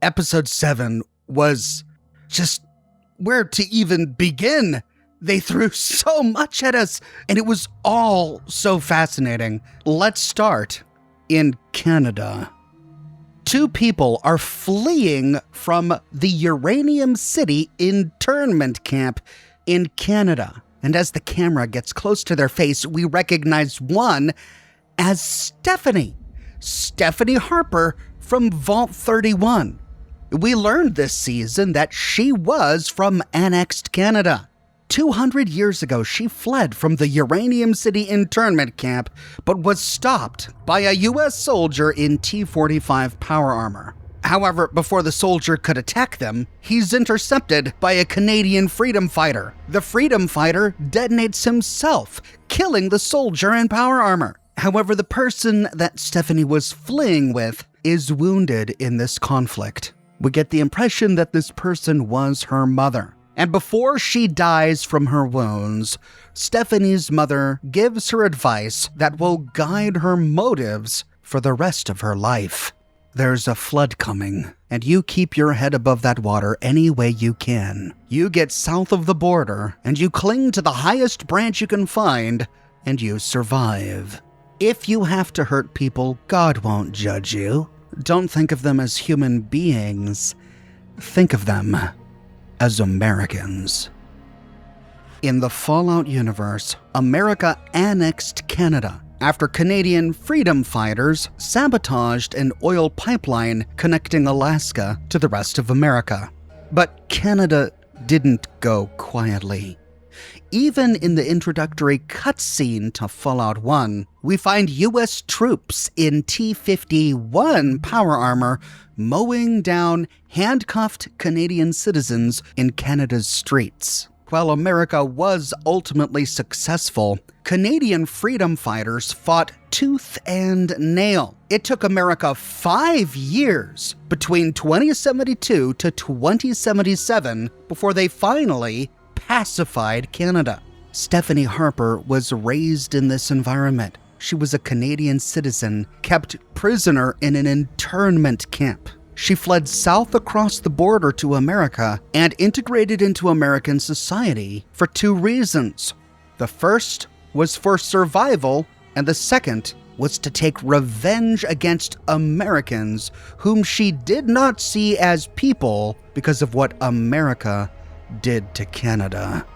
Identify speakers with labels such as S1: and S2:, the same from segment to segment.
S1: Episode 7 was just where to even begin. They threw so much at us, and it was all so fascinating. Let's start in Canada. 2 people are fleeing from the Uranium City internment camp in Canada. And as the camera gets close to their face, we recognize one as Stephanie Harper from Vault 31. We learned this season that she was from annexed Canada. 200 years ago, she fled from the Uranium City internment camp, but was stopped by a U.S. soldier in T-45 power armor. However, before the soldier could attack them, he's intercepted by a Canadian freedom fighter. The freedom fighter detonates himself, killing the soldier in power armor. However, the person that Stephanie was fleeing with is wounded in this conflict. We get the impression that this person was her mother. And before she dies from her wounds, Stephanie's mother gives her advice that will guide her motives for the rest of her life. There's a flood coming, and you keep your head above that water any way you can. You get south of the border, and you cling to the highest branch you can find, and you survive. If you have to hurt people, God won't judge you. Don't think of them as human beings. Think of them as Americans. In the Fallout universe, America annexed Canada after Canadian freedom fighters sabotaged an oil pipeline connecting Alaska to the rest of America. But Canada didn't go quietly. Even in the introductory cutscene to Fallout 1, we find U.S. troops in T-51 power armor mowing down handcuffed Canadian citizens in Canada's streets. While America was ultimately successful, Canadian freedom fighters fought tooth and nail. It took America 5 years between 2072 to 2077 before they finally pacified Canada. Stephanie Harper was raised in this environment. She was a Canadian citizen kept prisoner in an internment camp. She fled south across the border to America and integrated into American society for 2 reasons. The first was for survival, and the second was to take revenge against Americans whom she did not see as people because of what America did to Canada.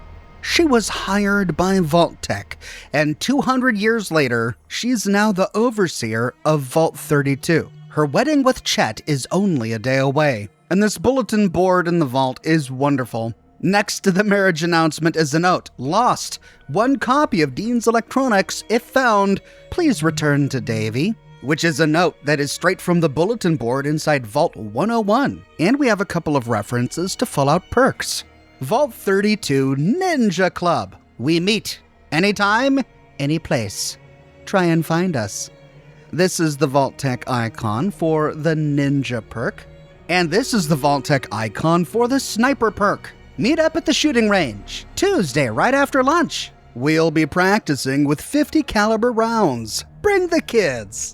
S1: She was hired by Vault Tech, and 200 years later, she's now the overseer of Vault 32. Her wedding with Chet is only a day away, and this bulletin board in the vault is wonderful. Next to the marriage announcement is a note: lost. 1 copy of Dean's Electronics. If found, please return to Davy. Which is a note that is straight from the bulletin board inside Vault 101. And we have a couple of references to Fallout perks. Vault 32 Ninja Club. We meet anytime, any place. Try and find us. This is the Vault Tech icon for the Ninja perk. And this is the Vault Tech icon for the Sniper perk. Meet up at the shooting range, Tuesday right after lunch. We'll be practicing with 50 caliber rounds. Bring the kids.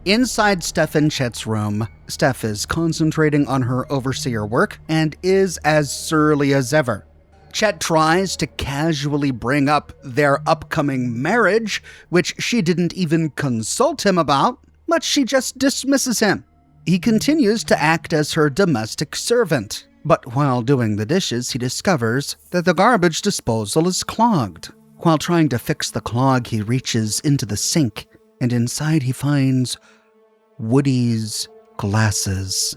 S1: Inside Steph and Chet's room, Steph is concentrating on her overseer work and is as surly as ever. Chet tries to casually bring up their upcoming marriage, which she didn't even consult him about, but she just dismisses him. He continues to act as her domestic servant, but while doing the dishes, he discovers that the garbage disposal is clogged. While trying to fix the clog, he reaches into the sink, and inside he finds Woody's glasses.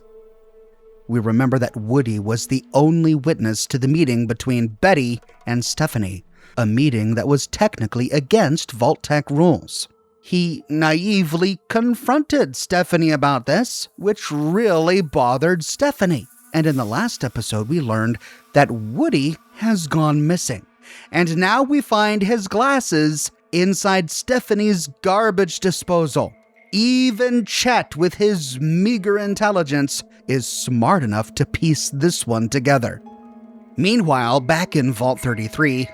S1: We remember that Woody was the only witness to the meeting between Betty and Stephanie, a meeting that was technically against Vault Tech rules. He naively confronted Stephanie about this, which really bothered Stephanie. And in the last episode, we learned that Woody has gone missing. And now we find his glasses inside Stephanie's garbage disposal. Even Chet, with his meager intelligence, is smart enough to piece this one together. Meanwhile, back in Vault 33,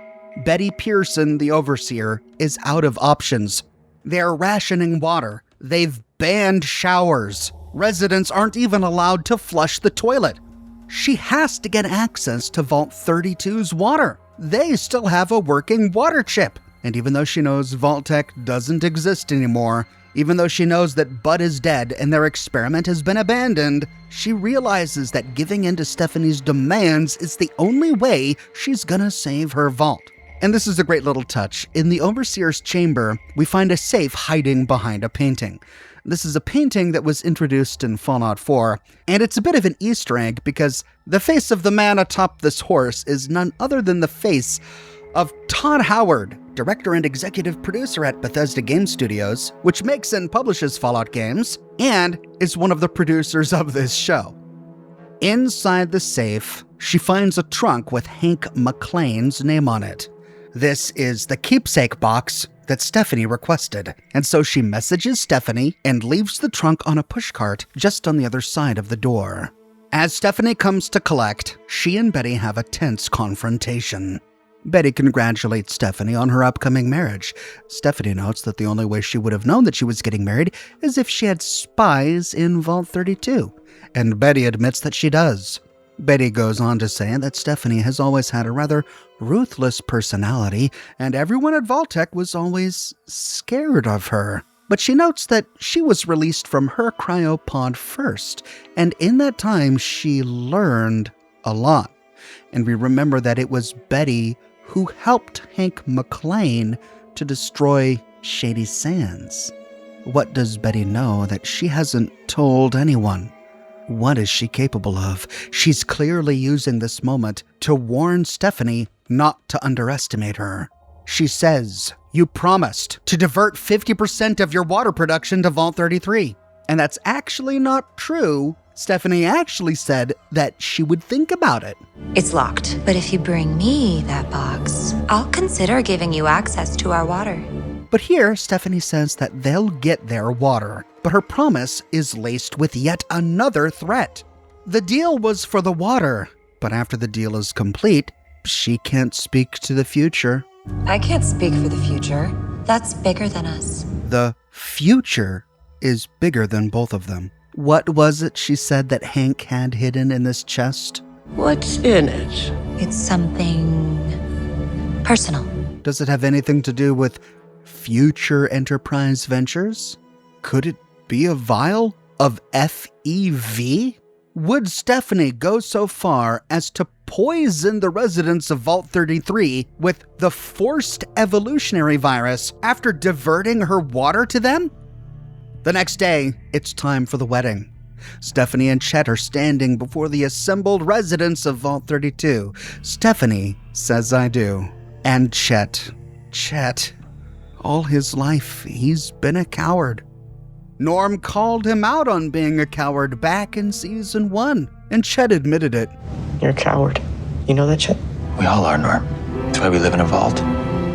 S1: Betty Pearson, the overseer, is out of options. They're rationing water. They've banned showers. Residents aren't even allowed to flush the toilet. She has to get access to Vault 32's water. They still have a working water chip. And even though she knows Vault-Tec doesn't exist anymore, even though she knows that Bud is dead and their experiment has been abandoned, she realizes that giving in to Stephanie's demands is the only way she's gonna save her vault. And this is a great little touch. In the Overseer's chamber, we find a safe hiding behind a painting. This is a painting that was introduced in Fallout 4, and it's a bit of an Easter egg because the face of the man atop this horse is none other than the face of Todd Howard, director and executive producer at Bethesda Game Studios, which makes and publishes Fallout games, and is one of the producers of this show. Inside the safe, she finds a trunk with Hank McClane's name on it. This is the keepsake box that Stephanie requested, and so she messages Stephanie and leaves the trunk on a pushcart just on the other side of the door. As Stephanie comes to collect, she and Betty have a tense confrontation. Betty congratulates Stephanie on her upcoming marriage. Stephanie notes that the only way she would have known that she was getting married is if she had spies in Vault 32, and Betty admits that she does. Betty goes on to say that Stephanie has always had a rather ruthless personality, and everyone at Vault-Tec was always scared of her. But she notes that she was released from her cryopod first, and in that time she learned a lot. And we remember that it was Betty who helped Hank McClane to destroy Shady Sands. What does Betty know that she hasn't told anyone? What is she capable of? She's clearly using this moment to warn Stephanie not to underestimate her. She says, "You promised to divert 50% of your water production to Vault 33. And that's actually not true. Stephanie actually said that she would think about it.
S2: It's locked, but if you bring me that box, I'll consider giving you access to our water.
S1: But here, Stephanie says that they'll get their water, but her promise is laced with yet another threat. The deal was for the water, but after the deal is complete, she can't speak to the future.
S2: I can't speak for the future. That's bigger than us.
S1: The future is bigger than both of them. What was it she said that Hank had hidden in this chest?
S3: What's in it?
S2: It's something personal.
S1: Does it have anything to do with future Enterprise ventures? Could it be a vial of FEV? Would Stephanie go so far as to poison the residents of Vault 33 with the forced evolutionary virus after diverting her water to them? The next day, it's time for the wedding. Stephanie and Chet are standing before the assembled residents of Vault 32. Stephanie says, "I do." And Chet, all his life, he's been a coward. Norm called him out on being a coward back in Season 1, and Chet admitted it.
S3: You're a coward. You know that, Chet?
S4: We all are, Norm. That's why we live in a vault.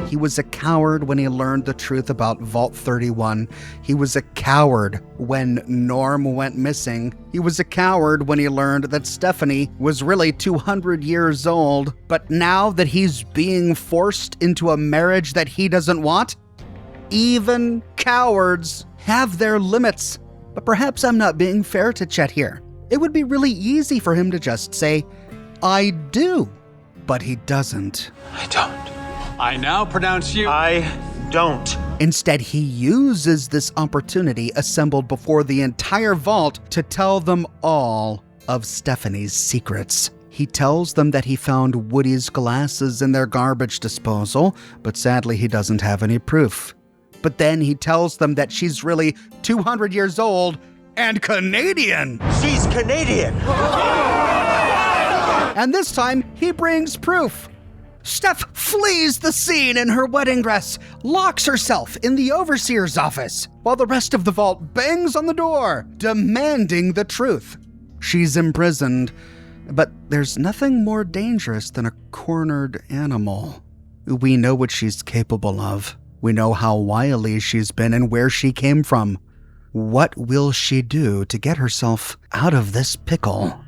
S1: He was a coward when he learned the truth about Vault 31. He was a coward when Norm went missing. He was a coward when he learned that Stephanie was really 200 years old. But now that he's being forced into a marriage that he doesn't want, even cowards have their limits. But perhaps I'm not being fair to Chet here. It would be really easy for him to just say, "I do." But he doesn't.
S4: I don't.
S5: I now pronounce you...
S3: I don't.
S1: Instead, he uses this opportunity assembled before the entire vault to tell them all of Stephanie's secrets. He tells them that he found Woody's glasses in their garbage disposal, but sadly he doesn't have any proof. But then he tells them that she's really 200 years old and Canadian.
S3: She's Canadian.
S1: And this time, he brings proof. Steph flees the scene in her wedding dress, locks herself in the Overseer's office, while the rest of the vault bangs on the door, demanding the truth. She's imprisoned, but there's nothing more dangerous than a cornered animal. We know what she's capable of. We know how wily she's been and where she came from. What will she do to get herself out of this pickle?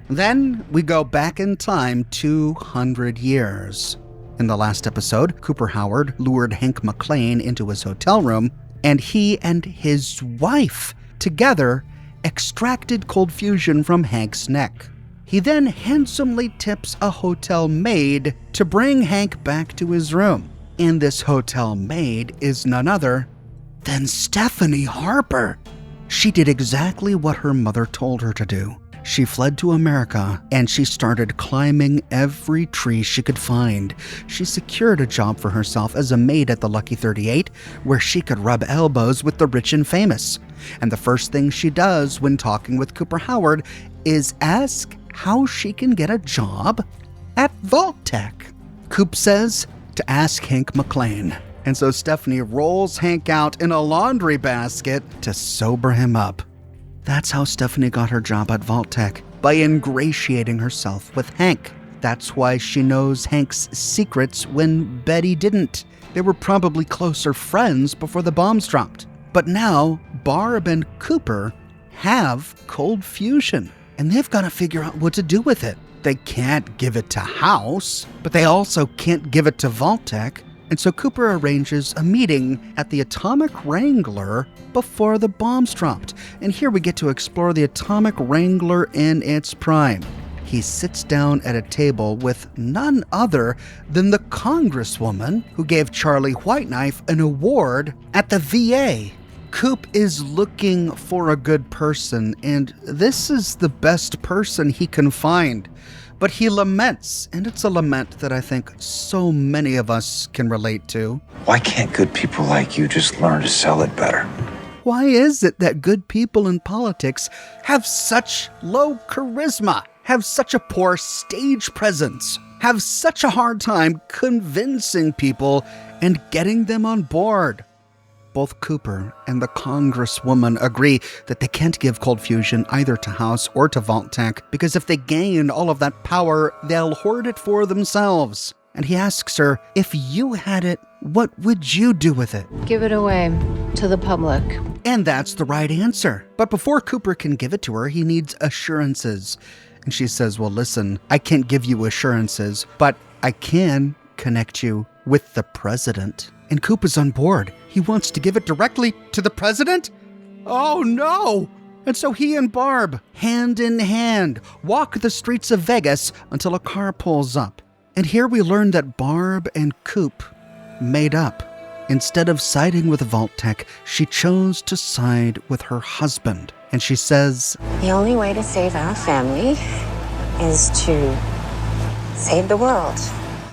S1: Then we go back in time 200 years. In the last episode, Cooper Howard lured Hank McClane into his hotel room, and he and his wife together extracted cold fusion from Hank's neck. He then handsomely tips a hotel maid to bring Hank back to his room. And this hotel maid is none other than Stephanie Harper. She did exactly what her mother told her to do. She fled to America and she started climbing every tree she could find. She secured a job for herself as a maid at the Lucky 38, where she could rub elbows with the rich and famous. And the first thing she does when talking with Cooper Howard is ask how she can get a job at Vault-Tec. Coop says to ask Hank McClane. And so Stephanie rolls Hank out in a laundry basket to sober him up. That's how Stephanie got her job at Vault-Tec, by ingratiating herself with Hank. That's why she knows Hank's secrets when Betty didn't. They were probably closer friends before the bombs dropped. But now, Barb and Cooper have cold fusion, and they've got to figure out what to do with it. They can't give it to House, but they also can't give it to Vault-Tec. And so Cooper arranges a meeting at the Atomic Wrangler before the bombs dropped. And here we get to explore the Atomic Wrangler in its prime. He sits down at a table with none other than the congresswoman who gave Charlie Whiteknife an award at the VA. Coop is looking for a good person, and this is the best person he can find. But he laments, and it's a lament that I think so many of us can relate to.
S4: Why can't good people like you just learn to sell it better?
S1: Why is it that good people in politics have such low charisma, have such a poor stage presence, have such a hard time convincing people and getting them on board? Both Cooper and the congresswoman agree that they can't give cold fusion either to House or to Vault-Tec, because if they gain all of that power, they'll hoard it for themselves. And he asks her, if you had it, what would you do with it?
S6: Give it away to the public.
S1: And that's the right answer. But before Cooper can give it to her, he needs assurances. And she says, well, listen, I can't give you assurances, but I can connect you with the president. And Coop is on board. He wants to give it directly to the president? Oh no! And so he and Barb, hand in hand, walk the streets of Vegas until a car pulls up. And here we learn that Barb and Coop made up. Instead of siding with Vault-Tec, she chose to side with her husband. And she says,
S7: the only way to save our family is to save the world.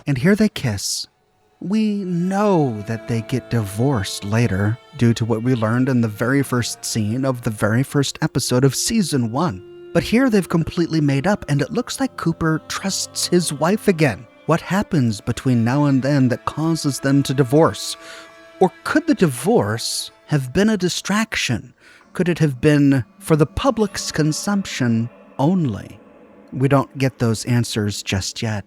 S1: And here they kiss. We know that they get divorced later due to what we learned in the very first scene of the very first episode of season 1. But here they've completely made up, and it looks like Cooper trusts his wife again. What happens between now and then that causes them to divorce? Or could the divorce have been a distraction? Could it have been for the public's consumption only? We don't get those answers just yet.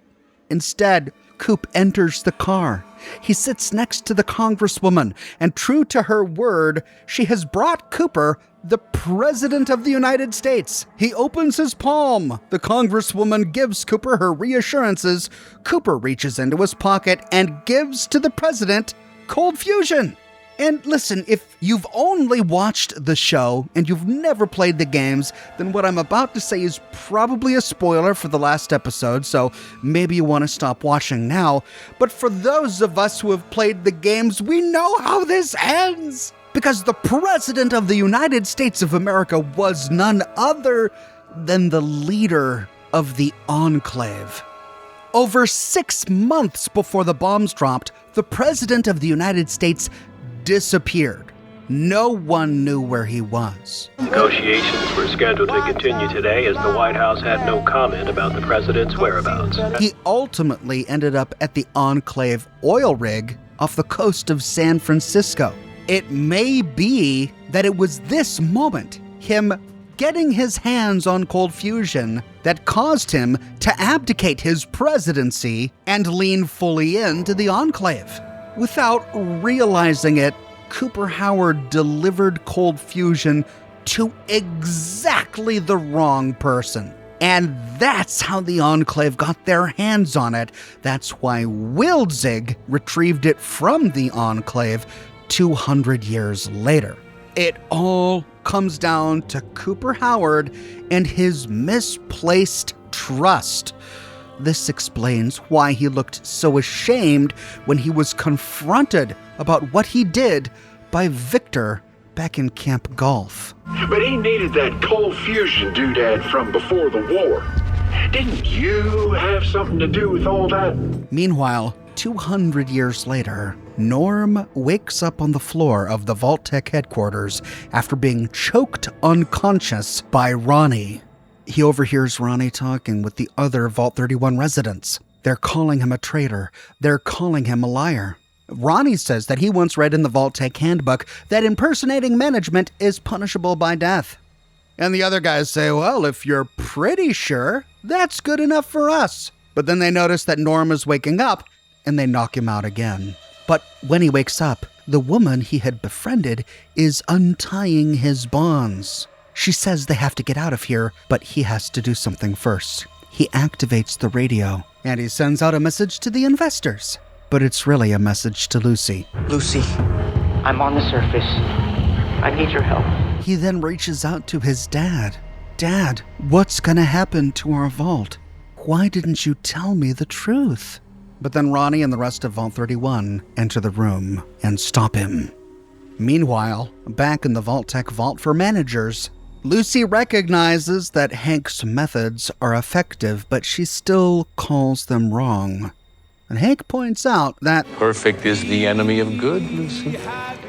S1: Instead, Coop enters the car. He sits next to the congresswoman, and true to her word, she has brought Cooper the President of the United States. He opens his palm. The congresswoman gives Cooper her reassurances. Cooper reaches into his pocket and gives to the president cold fusion. And listen, if you've only watched the show and you've never played the games, then what I'm about to say is probably a spoiler for the last episode, so maybe you want to stop watching now. But for those of us who have played the games, we know how this ends! Because the President of the United States of America was none other than the leader of the Enclave. Over 6 months before the bombs dropped, the President of the United States disappeared. No one knew where he was.
S8: Negotiations were scheduled to continue today as the White House had no comment about the president's whereabouts.
S1: He ultimately ended up at the Enclave oil rig off the coast of San Francisco. It may be that it was this moment, him getting his hands on cold fusion, that caused him to abdicate his presidency and lean fully into the Enclave. Without realizing it, Cooper Howard delivered cold fusion to exactly the wrong person. And that's how the Enclave got their hands on it. That's why Wildzig retrieved it from the Enclave 200 years later. It all comes down to Cooper Howard and his misplaced trust. This explains why he looked so ashamed when he was confronted about what he did by Victor back in Camp Golf.
S9: But he needed that cold fusion doodad from before the war. Didn't you have something to do with all that?
S1: Meanwhile, 200 years later, Norm wakes up on the floor of the Vault-Tec headquarters after being choked unconscious by Ronnie. He overhears Ronnie talking with the other Vault 31 residents. They're calling him a traitor. They're calling him a liar. Ronnie says that he once read in the Vault-Tec handbook that impersonating management is punishable by death. And the other guys say, well, if you're pretty sure, that's good enough for us. But then they notice that Norm is waking up, and they knock him out again. But when he wakes up, the woman he had befriended is untying his bonds. She says they have to get out of here, but he has to do something first. He activates the radio, and he sends out a message to the investors. But it's really a message to Lucy.
S3: Lucy, I'm on the surface. I need your help.
S1: He then reaches out to his dad. Dad, what's gonna happen to our vault? Why didn't you tell me the truth? But then Ronnie and the rest of Vault 31 enter the room and stop him. Meanwhile, back in the Vault-Tec vault for managers, Lucy recognizes that Hank's methods are effective, but she still calls them wrong. And Hank points out that
S4: Perfect is the enemy of good, Lucy.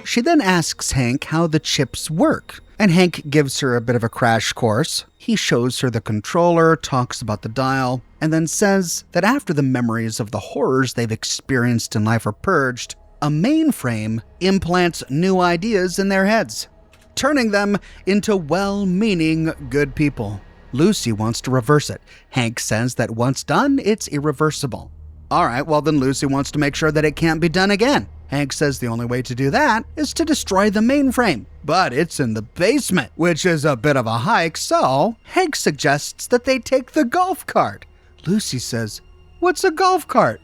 S1: she then asks Hank how the chips work, and Hank gives her a bit of a crash course. He shows her the controller, talks about the dial, and then says that after the memories of the horrors they've experienced in life are purged, a mainframe implants new ideas in their heads, turning them into well-meaning good people. Lucy wants to reverse it. Hank says that once done, it's irreversible. All right, well then Lucy wants to make sure that it can't be done again. Hank says the only way to do that is to destroy the mainframe, but it's in the basement, which is a bit of a hike, so Hank suggests that they take the golf cart. Lucy says, "What's a golf cart?"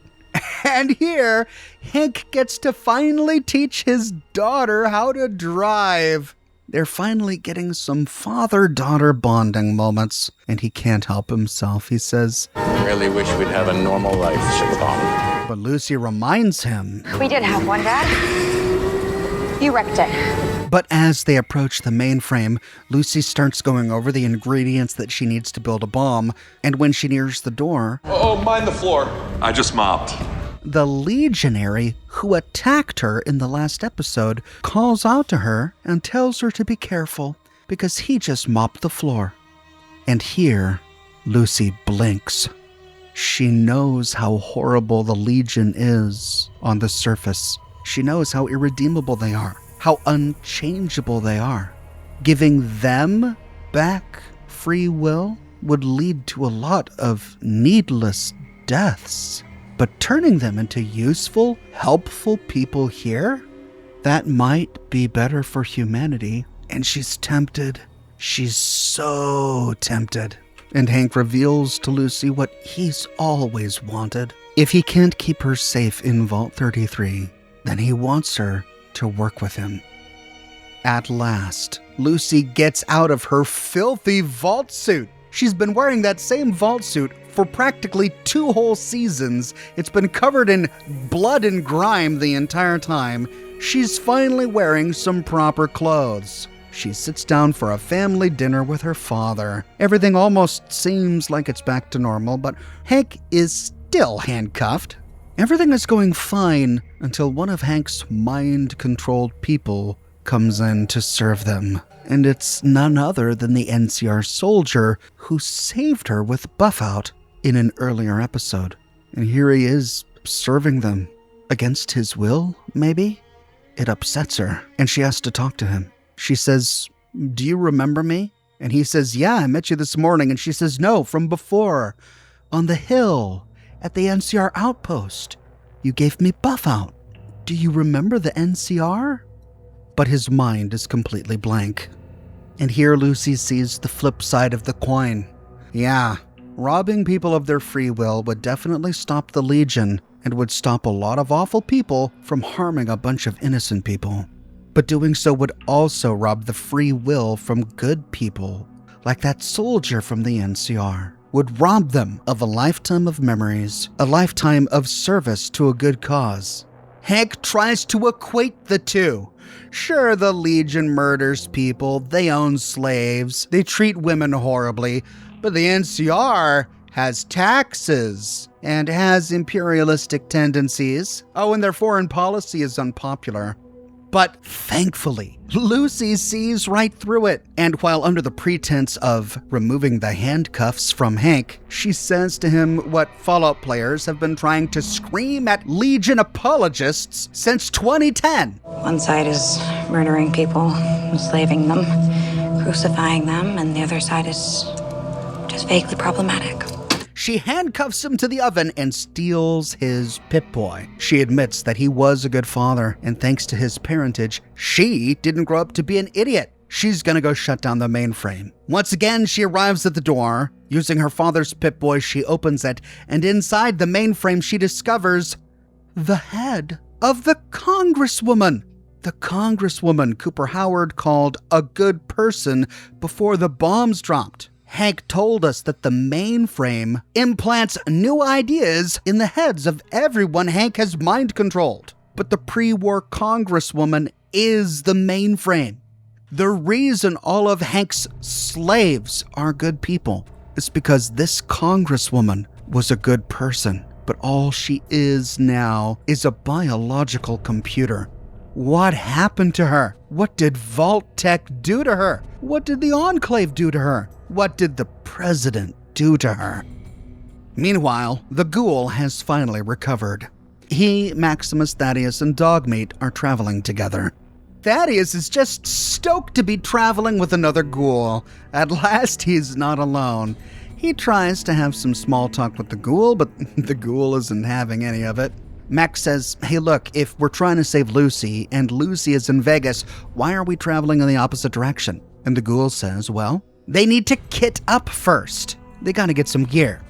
S1: And here, Hank gets to finally teach his daughter how to drive. They're finally getting some father-daughter bonding moments, and he can't help himself. He says,
S4: I really wish we'd have a normal life, Chicago.
S1: but Lucy reminds him.
S7: We did have one, Dad. You wrecked it.
S1: But as they approach the mainframe, Lucy starts going over the ingredients that she needs to build a bomb, and when she nears the door,
S10: Oh, mind the floor. I just mopped.
S1: the legionary who attacked her in the last episode calls out to her and tells her to be careful because he just mopped the floor. And here, Lucy blinks. She knows how horrible the Legion is on the surface. She knows how irredeemable they are, how unchangeable they are. Giving them back free will would lead to a lot of needless deaths. But turning them into useful, helpful people here, that might be better for humanity. And she's tempted. She's so tempted. And Hank reveals to Lucy what he's always wanted. If he can't keep her safe in Vault 33, then he wants her to work with him. At last, Lucy gets out of her filthy vault suit. She's been wearing that same vault suit for practically 2 whole seasons. It's been covered in blood and grime the entire time. She's finally wearing some proper clothes. She sits down for a family dinner with her father. Everything almost seems like it's back to normal, but Hank is still handcuffed. Everything is going fine until one of Hank's mind-controlled people comes in to serve them. And it's none other than the NCR soldier who saved her with Buffout in an earlier episode. And here he is serving them against his will, maybe? It upsets her, and she has to talk to him. She says, "Do you remember me?" And he says, "Yeah, I met you this morning." And she says, "No, from before, on the hill, at the NCR outpost. You gave me Buffout. Do you remember the NCR?" But his mind is completely blank. And here Lucy sees the flip side of the coin. Yeah, robbing people of their free will would definitely stop the Legion and would stop a lot of awful people from harming a bunch of innocent people. but doing so would also rob the free will from good people, like that soldier from the NCR. Would rob them of a lifetime of memories, a lifetime of service to a good cause. Hank tries to equate the two. Sure, the Legion murders people, they own slaves, they treat women horribly, but the NCR has taxes and has imperialistic tendencies. Oh, and their foreign policy is unpopular. But thankfully, Lucy sees right through it. And while under the pretense of removing the handcuffs from Hank, she says to him what Fallout players have been trying to scream at Legion apologists since 2010.
S7: One side is murdering people, enslaving them, crucifying them, and the other side is just vaguely problematic.
S1: She handcuffs him to the oven and steals his Pip-Boy. She admits that he was a good father, and thanks to his parentage, she didn't grow up to be an idiot. She's gonna go shut down the mainframe. Once again, she arrives at the door. Using her father's Pip-Boy, she opens it, and inside the mainframe, she discovers the head of the Congresswoman. The Congresswoman Cooper Howard called a good person before the bombs dropped. Hank told us that the mainframe implants new ideas in the heads of everyone Hank has mind controlled. But the pre-war Congresswoman is the mainframe. The reason all of Hank's slaves are good people is because this Congresswoman was a good person, but all she is now is a biological computer. What happened to her? What did Vault Tech do to her? What did the Enclave do to her? What did the President do to her? Meanwhile, the ghoul has finally recovered. He, Maximus, Thaddeus, and Dogmeat are traveling together. Thaddeus is just stoked to be traveling with another ghoul. At last, he's not alone. He tries to have some small talk with the ghoul, but the ghoul isn't having any of it. Max says, hey look, if we're trying to save Lucy, and Lucy is in Vegas, why are we traveling in the opposite direction? And the ghoul says, well, they need to kit up first. They gotta get some gear.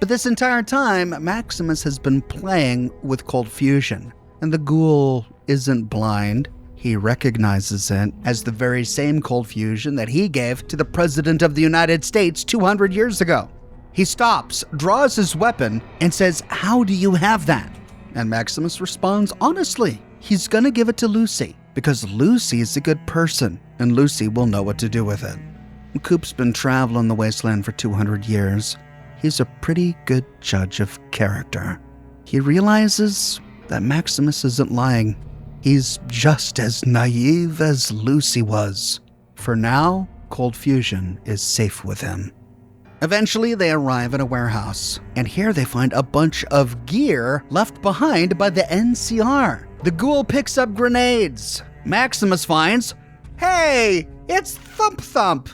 S1: But this entire time, Maximus has been playing with cold fusion. And the ghoul isn't blind. He recognizes it as the very same cold fusion that he gave to the President of the United States 200 years ago. He stops, draws his weapon, and says, how do you have that? And Maximus responds honestly. He's gonna give it to Lucy, because Lucy is a good person, and Lucy will know what to do with it. Coop's been traveling the wasteland for 200 years. He's a pretty good judge of character. He realizes that Maximus isn't lying. He's just as naive as Lucy was. For now, cold fusion is safe with him. Eventually, they arrive at a warehouse, and here they find a bunch of gear left behind by the NCR. The ghoul picks up grenades. Maximus finds, hey, it's Thump Thump.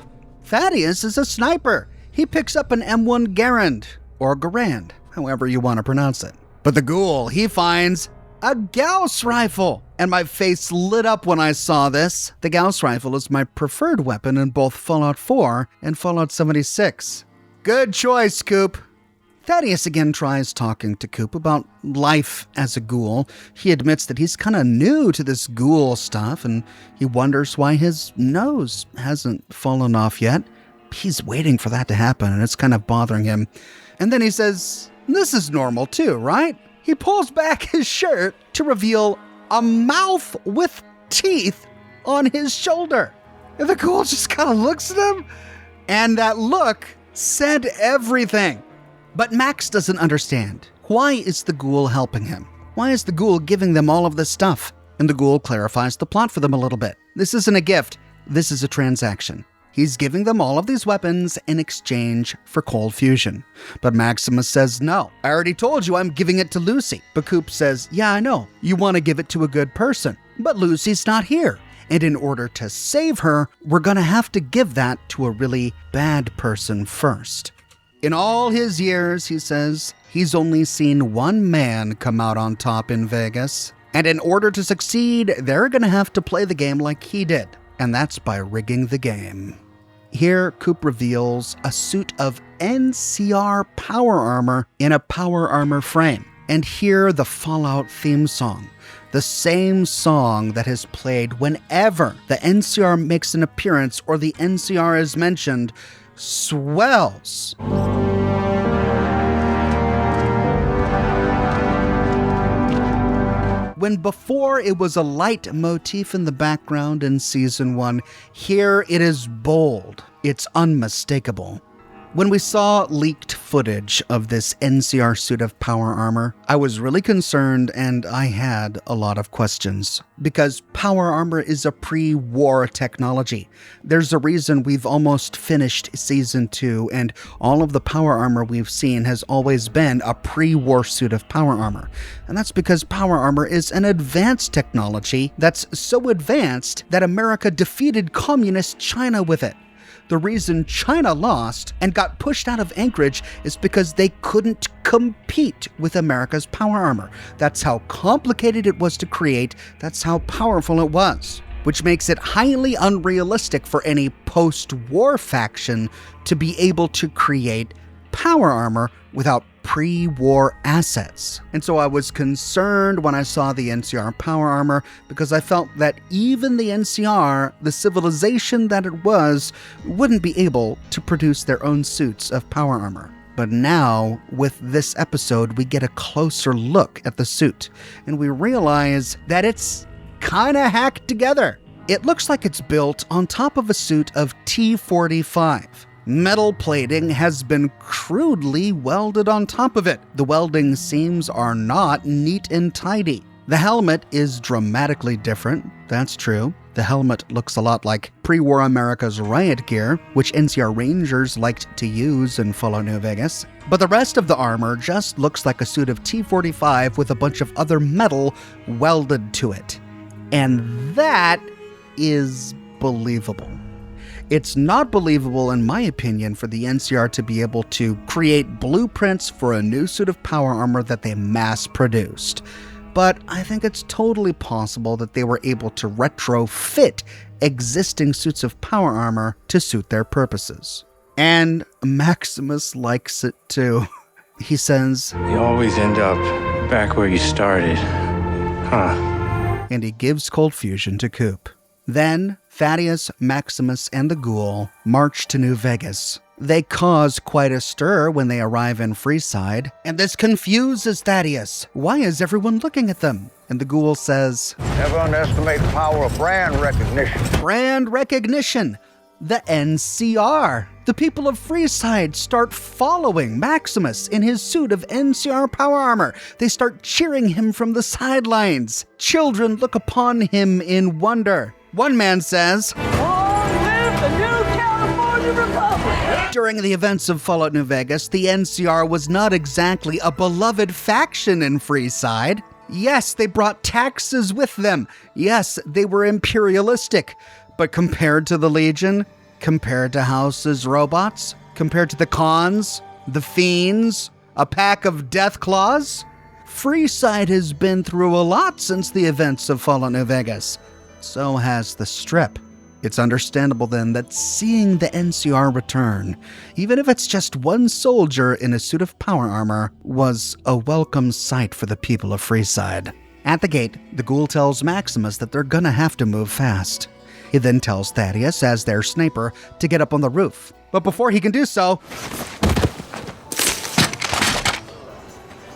S1: Thaddeus is a sniper. He picks up an M1 Garand, or Garand, however you want to pronounce it. But the ghoul, he finds a Gauss rifle. And my face lit up when I saw this. The Gauss rifle is my preferred weapon in both Fallout 4 and Fallout 76. Good choice, Coop. Thaddeus again tries talking to Coop about life as a ghoul. He admits that he's kind of new to this ghoul stuff, and he wonders why his nose hasn't fallen off yet. He's waiting for that to happen, and it's kind of bothering him. And then he says, this is normal too, right? He pulls back his shirt to reveal a mouth with teeth on his shoulder. And the ghoul just kind of looks at him, and that look said everything. But Max doesn't understand. Why is the ghoul helping him? Why is the ghoul giving them all of this stuff? And the ghoul clarifies the plot for them a little bit. This isn't a gift. This is a transaction. He's giving them all of these weapons in exchange for cold fusion. But Maximus says, no, I already told you I'm giving it to Lucy. But Coop says, yeah, I know. You want to give it to a good person. But Lucy's not here. And in order to save her, we're going to have to give that to a really bad person first. In all his years, he says, he's only seen one man come out on top in Vegas. And in order to succeed, they're going to have to play the game like he did. And that's by rigging the game. Here, Coop reveals a suit of NCR power armor in a power armor frame. And hear the Fallout theme song. The same song that is played whenever the NCR makes an appearance or the NCR is mentioned swells. When before it was a light motif in the background in Season 1, here it is bold. It's unmistakable. When we saw leaked footage of this NCR suit of power armor, I was really concerned and I had a lot of questions. Because power armor is a pre-war technology. There's a reason we've almost finished Season 2 and all of the power armor we've seen has always been a pre-war suit of power armor. And that's because power armor is an advanced technology that's so advanced that America defeated communist China with it. The reason China lost and got pushed out of Anchorage is because they couldn't compete with America's power armor. That's how complicated it was to create, that's how powerful it was. Which makes it highly unrealistic for any post-war faction to be able to create power armor without pre-war assets. And so I was concerned when I saw the NCR power armor because I felt that even the NCR, the civilization that it was, wouldn't be able to produce their own suits of power armor. But now, with this episode, we get a closer look at the suit, and we realize that it's kinda hacked together. It looks like it's built on top of a suit of T-45. Metal plating has been crudely welded on top of it. The welding seams are not neat and tidy. The helmet is dramatically different, that's true. The helmet looks a lot like pre-war America's riot gear, which NCR Rangers liked to use in Fallout New Vegas. But the rest of the armor just looks like a suit of T-45 with a bunch of other metal welded to it. And that is believable. It's not believable, in my opinion, for the NCR to be able to create blueprints for a new suit of power armor that they mass-produced. But I think it's totally possible that they were able to retrofit existing suits of power armor to suit their purposes. And Maximus likes it too. He says,
S4: You always end up back where you started, huh?
S1: And he gives cold fusion to Coop. Then, Thaddeus, Maximus, and the ghoul march to New Vegas. They cause quite a stir when they arrive in Freeside, and this confuses Thaddeus. Why is everyone looking at them? And the ghoul says,
S11: Never underestimate the power of brand recognition.
S1: Brand recognition! The NCR! The people of Freeside start following Maximus in his suit of NCR power armor. They start cheering him from the sidelines. Children look upon him in wonder. One man says,
S12: Long live the new California Republic!
S1: During the events of Fallout New Vegas, the NCR was not exactly a beloved faction in Freeside. Yes, they brought taxes with them. Yes, they were imperialistic. But compared to the Legion, compared to House's robots, compared to the Cons, the Fiends, a pack of Deathclaws, Freeside has been through a lot since the events of Fallout New Vegas. So has the Strip. It's understandable then that seeing the NCR return, even if it's just one soldier in a suit of power armor, was a welcome sight for the people of Freeside. At the gate, the ghoul tells Maximus that they're gonna have to move fast. He then tells Thaddeus, as their sniper, to get up on the roof. But before he can do so...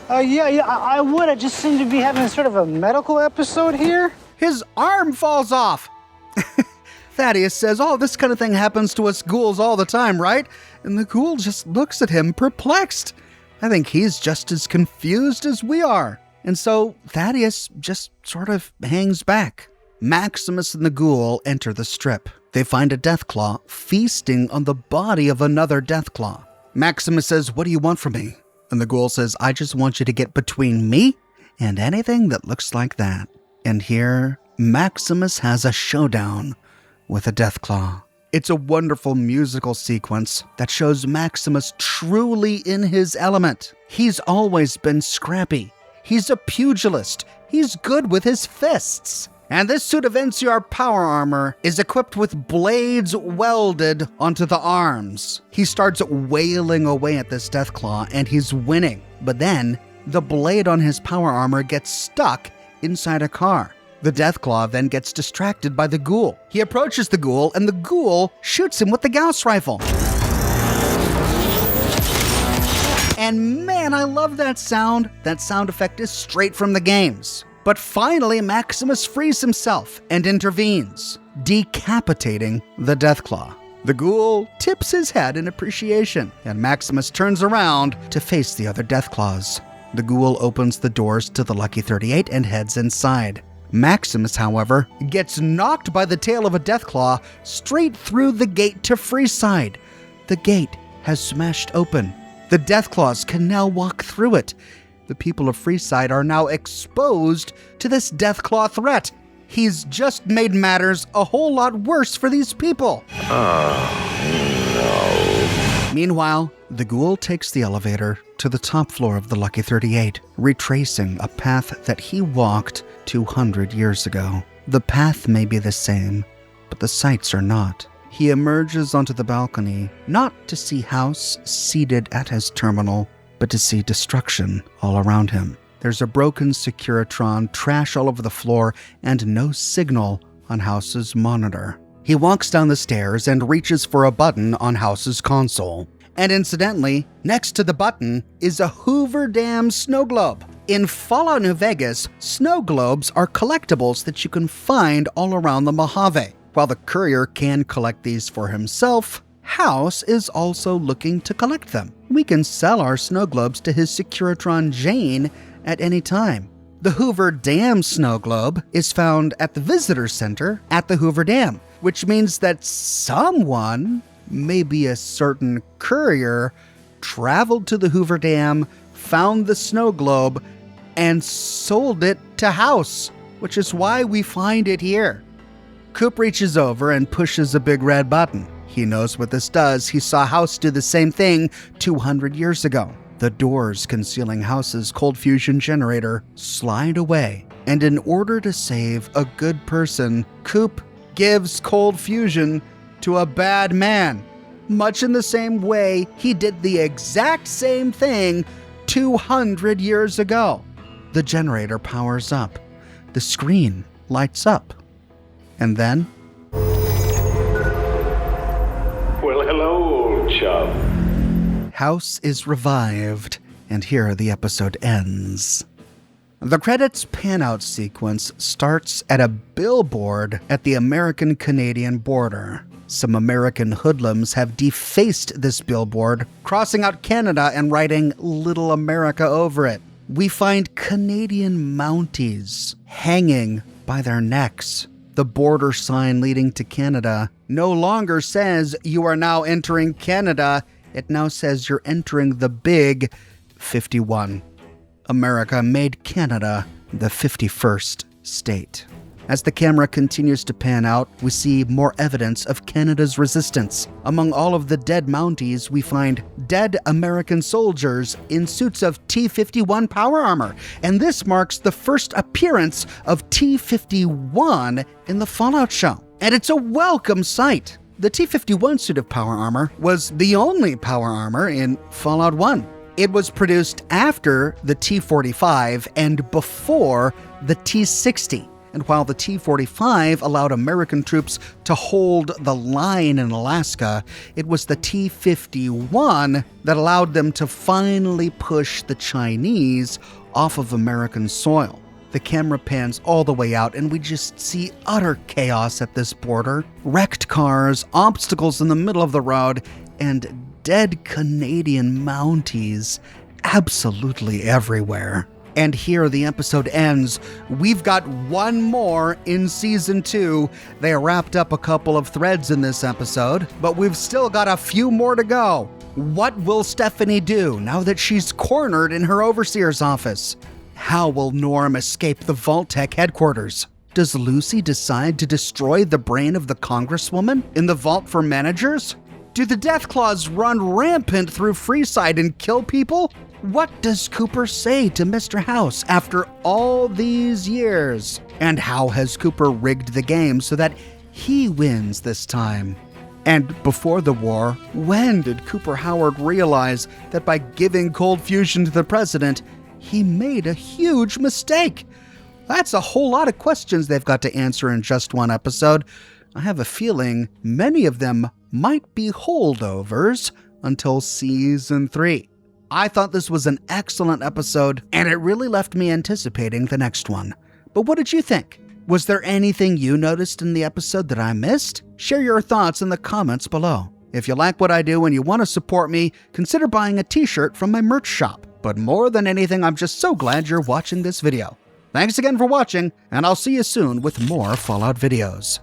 S13: I would. I just seem to be having sort of a medical episode here.
S1: His arm falls off! Thaddeus says, this kind of thing happens to us ghouls all the time, right? And the ghoul just looks at him perplexed. I think he's just as confused as we are. And so Thaddeus just sort of hangs back. Maximus and the ghoul enter the Strip. They find a Deathclaw feasting on the body of another Deathclaw. Maximus says, What do you want from me? And the ghoul says, I just want you to get between me and anything that looks like that. And here, Maximus has a showdown with a Deathclaw. It's a wonderful musical sequence that shows Maximus truly in his element. He's always been scrappy. He's a pugilist. He's good with his fists. And this suit of NCR power armor is equipped with blades welded onto the arms. He starts wailing away at this Deathclaw, and he's winning. But then, the blade on his power armor gets stuck inside a car. The Deathclaw then gets distracted by the ghoul. He approaches the ghoul, and the ghoul shoots him with the Gauss rifle. And man, I love that sound. That sound effect is straight from the games. But finally, Maximus frees himself and intervenes, decapitating the Deathclaw. The ghoul tips his head in appreciation, and Maximus turns around to face the other Deathclaws. The ghoul opens the doors to the Lucky 38 and heads inside. Maximus, however, gets knocked by the tail of a Deathclaw straight through the gate to Freeside. The gate has smashed open. The Deathclaws can now walk through it. The people of Freeside are now exposed to this Deathclaw threat. He's just made matters a whole lot worse for these people. Oh, no. Meanwhile, the ghoul takes the elevator to the top floor of the Lucky 38, retracing a path that he walked 200 years ago. The path may be the same, but the sights are not. He emerges onto the balcony, not to see House seated at his terminal, but to see destruction all around him. There's a broken Securitron, trash all over the floor, and no signal on House's monitor. He walks down the stairs and reaches for a button on House's console. And incidentally, next to the button is a Hoover Dam snow globe. In Fallout New Vegas, snow globes are collectibles that you can find all around the Mojave. While the courier can collect these for himself, House is also looking to collect them. We can sell our snow globes to his Securitron Jane at any time. The Hoover Dam snow globe is found at the visitor center at the Hoover Dam, which means that someone, maybe a certain courier, traveled to the Hoover Dam, found the snow globe, and sold it to House, which is why we find it here. Coop reaches over and pushes a big red button. He knows what this does. He saw House do the same thing 200 years ago. The doors concealing House's cold fusion generator slide away, and in order to save a good person, Coop gives cold fusion to a bad man, much in the same way he did the exact same thing 200 years ago. The generator powers up. The screen lights up. And then...
S9: Well, hello, old chum.
S1: House is revived, and here the episode ends. The credits pan-out sequence starts at a billboard at the American-Canadian border. Some American hoodlums have defaced this billboard, crossing out Canada and writing Little America over it. We find Canadian Mounties hanging by their necks. The border sign leading to Canada no longer says you are now entering Canada. It now says you're entering the big 51. America made Canada the 51st state. As the camera continues to pan out, we see more evidence of Canada's resistance. Among all of the dead Mounties, we find dead American soldiers in suits of T-51 power armor, and this marks the first appearance of T-51 in the Fallout show. And it's a welcome sight. The T-51 suit of power armor was the only power armor in Fallout 1. It was produced after the T-45 and before the T-60. And while the T-45 allowed American troops to hold the line in Alaska, it was the T-51 that allowed them to finally push the Chinese off of American soil. The camera pans all the way out, and we just see utter chaos at this border. Wrecked cars, obstacles in the middle of the road, and dead Canadian Mounties absolutely everywhere. And here the episode ends. We've got one more in season 2. They wrapped up a couple of threads in this episode, but we've still got a few more to go. What will Stephanie do now that she's cornered in her overseer's office? How will Norm escape the Vault-Tec headquarters? Does Lucy decide to destroy the brain of the Congresswoman in the Vault for Managers? Do the Deathclaws run rampant through Freeside and kill people? What does Cooper say to Mr. House after all these years? And how has Cooper rigged the game so that he wins this time? And before the war, when did Cooper Howard realize that by giving cold fusion to the president, he made a huge mistake? That's a whole lot of questions they've got to answer in just one episode. I have a feeling many of them might be holdovers until Season 3. I thought this was an excellent episode, and it really left me anticipating the next one. But what did you think? Was there anything you noticed in the episode that I missed? Share your thoughts in the comments below. If you like what I do and you want to support me, consider buying a t-shirt from my merch shop. But more than anything, I'm just so glad you're watching this video. Thanks again for watching, and I'll see you soon with more Fallout videos.